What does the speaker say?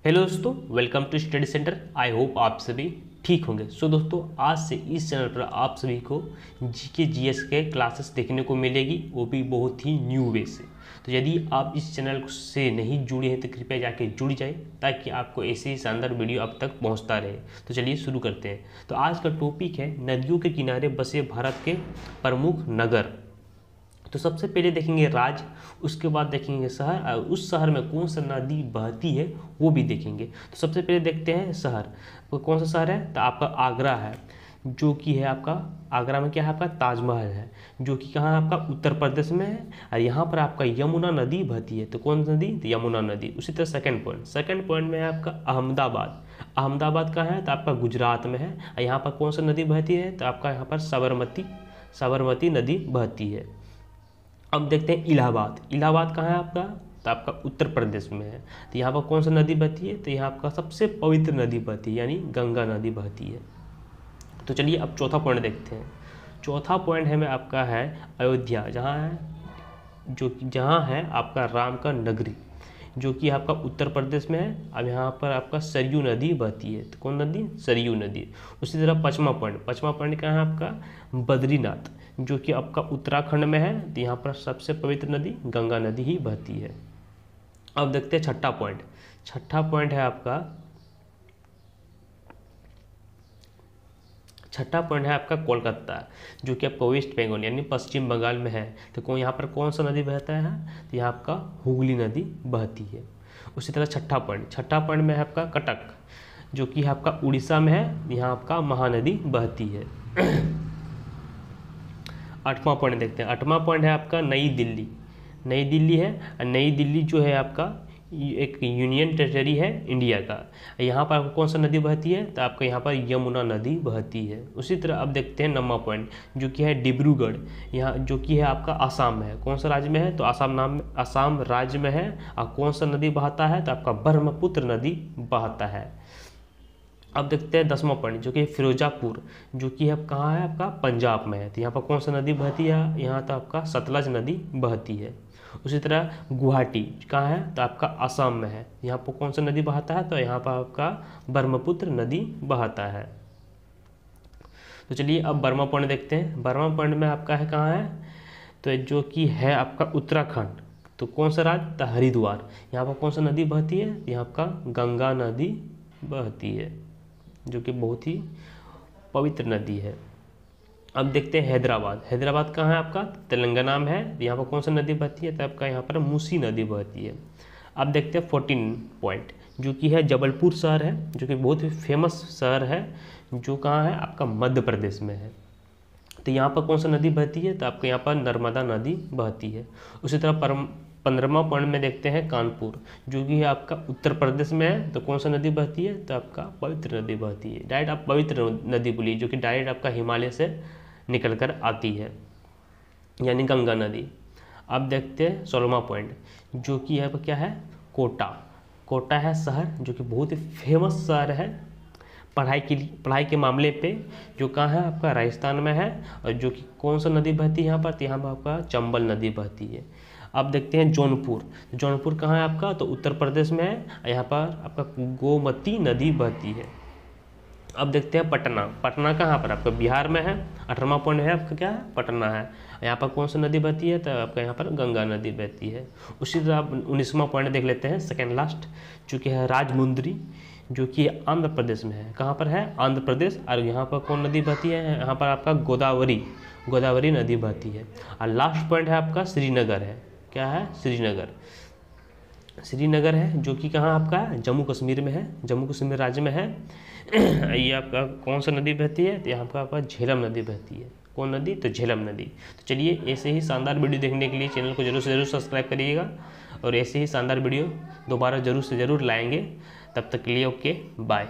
Hello दोस्तों, welcome to study centre. I hope आप सभी ठीक होंगे। दोस्तों, आज से इस चैनल पर आप सभी को जीके जीएस के क्लासेस देखने को मिलेगी, वो भी बहुत ही न्यू वे से। तो यदि आप इस चैनल से नहीं जुड़े हैं तो कृपया जाके जुड़ जाए ताकि आपको ऐसे ही शानदार वीडियो अब तक पहुंचता रहे। तो चलिए शुरू करते हैं। तो आज का टॉपिक है नदियों के किनारे बसे भारत के प्रमुख नगर। तो सबसे पहले देखेंगे राज्य, उसके बाद देखेंगे शहर, और उस शहर में कौन सा नदी बहती है वो भी देखेंगे। तो सबसे पहले देखते हैं शहर। तो कौन सा शहर है? तो आपका आगरा है, जो कि है आपका आगरा में क्या है, आपका ताजमहल है, जो कि कहाँ है, आपका उत्तर प्रदेश में है। और यहाँ पर आपका यमुना नदी बहती है। तो कौन सी नदी? तो यमुना नदी। उसी तरह सेकंड पॉइंट में है आपका अहमदाबाद। अहमदाबाद कहाँ है? तो आपका गुजरात में है। और यहाँ पर कौन सा नदी बहती है? तो आपका यहाँ पर साबरमती नदी बहती है। अब देखते हैं इलाहाबाद। इलाहाबाद कहाँ है आपका? तो आपका उत्तर प्रदेश में है। तो यहाँ पर कौन सा नदी बहती है? तो यहाँ आपका सबसे पवित्र नदी बहती है, यानी गंगा नदी बहती है। तो चलिए अब चौथा पॉइंट देखते हैं। चौथा पॉइंट है में आपका है अयोध्या, जहाँ है आपका राम का नगरी, जो कि आपका उत्तर प्रदेश में है। अब यहाँ पर आपका सरयू नदी बहती है। तो कौन नदी? सरयू नदी। उसी तरह पाँचवा पॉइंट कहाँ है आपका? बद्रीनाथ, जो कि आपका उत्तराखंड में है। तो यहाँ पर सबसे पवित्र नदी गंगा नदी ही बहती है। अब देखते हैं छठा पॉइंट है आपका कोलकाता, जो कि आपका वेस्ट बंगाल यानी पश्चिम बंगाल में है। तो यहाँ पर कौन सा नदी बहता है? तो यहाँ आपका हुगली नदी बहती है। उसी तरह छठा पॉइंट में है आपका कटक, जो कि आपका उड़ीसा में है। यहाँ आपका महानदी बहती है। आठवां पॉइंट देखते हैं। आठवां पॉइंट है आपका नई दिल्ली है। और नई दिल्ली जो है आपका एक यूनियन टेरिटरी है इंडिया का। यहाँ पर आपको कौन सा नदी बहती है? तो आपका यहाँ पर यमुना नदी बहती है। उसी तरह अब देखते हैं नौवां पॉइंट, जो कि है डिब्रूगढ़, यहाँ जो कि है आपका आसाम में है। कौन सा राज्य में है? तो आसाम राज्य में है। और कौन सा नदी बहता है? तो आपका ब्रह्मपुत्र नदी बहता है। अब देखते हैं 10वां पॉइंट, जो कि फिरोजापुर, जो कि अब कहाँ है? आपका पंजाब में है। तो यहाँ पर कौन सा नदी बहती है? यहाँ तो आपका सतलज नदी बहती है। उसी तरह गुवाहाटी कहाँ है? तो आपका असम में है। यहाँ पर कौन सा नदी बहता है? तो यहाँ पर आपका ब्रह्मपुत्र नदी बहता है। तो चलिए अब 12वां पॉइंट देखते हैं। 12वां पॉइंट में आपका है कहाँ है? तो जो कि है आपका उत्तराखंड। तो कौन सा राज्य? तो हरिद्वार। यहाँ पर कौन सा नदी बहती है? यहाँ आपका गंगा नदी बहती है, जो कि बहुत ही पवित्र नदी है। अब देखते हैं हैदराबाद कहाँ है आपका? तेलंगाना में है। यहाँ पर कौन सा नदी बहती है? तो आपका यहाँ पर मूसी नदी बहती है। अब देखते हैं 14 पॉइंट, जो कि है जबलपुर शहर है, जो कि बहुत ही फेमस शहर है, जो कहाँ है? आपका मध्य प्रदेश में है। तो यहाँ पर कौन सा नदी बहती है? तो आपके यहाँ पर नर्मदा नदी बहती है। उसी तरह 15वां पॉइंट में देखते हैं कानपुर, जो कि है आपका उत्तर प्रदेश में है। तो कौन सा नदी बहती है? तो आपका पवित्र नदी बहती है। डायरेक्ट आप पवित्र नदी बोलिए, जो कि डायरेक्ट आपका हिमालय से निकल कर आती है, यानी गंगा नदी। अब देखते हैं 16वां पॉइंट, जो कि है क्या है? कोटा है शहर, जो कि बहुत ही फेमस शहर है पढ़ाई के मामले पे, जो कहाँ है? आपका राजस्थान में है। और जो कि कौन सा नदी बहती है यहाँ पर? तो यहाँ पर आपका चंबल नदी बहती है। अब देखते हैं जौनपुर कहाँ है आपका? तो उत्तर प्रदेश में है। यहाँ पर आपका गोमती नदी बहती है। अब देखते हैं पटना कहाँ पर? आपका बिहार में है। 18वां पॉइंट है आपका क्या है? पटना है। यहाँ पर कौन सा नदी बहती है? तो आपका यहाँ पर गंगा नदी बहती है। उसी तरह आप 19वां पॉइंट देख लेते हैं, सेकेंड लास्ट, जो कि है राजमुंद्री, जो कि आंध्र प्रदेश में है। कहाँ पर है? आंध्र प्रदेश। और यहाँ पर कौन नदी बहती है? यहाँ पर आपका गोदावरी नदी बहती है। और लास्ट पॉइंट है आपका श्रीनगर है। क्या है? श्रीनगर है, जो कि कहाँ आपका? जम्मू कश्मीर में है, जम्मू कश्मीर राज्य में है। ये आपका कौन सा नदी बहती है? तो यहाँ पर आपका झेलम नदी बहती है। कौन नदी? तो झेलम नदी। तो चलिए ऐसे ही शानदार वीडियो देखने के लिए चैनल को जरूर से जरूर सब्सक्राइब करिएगा, और ऐसे ही शानदार वीडियो दोबारा जरूर से जरूर लाएंगे। तब तक के लिए ओके बाय।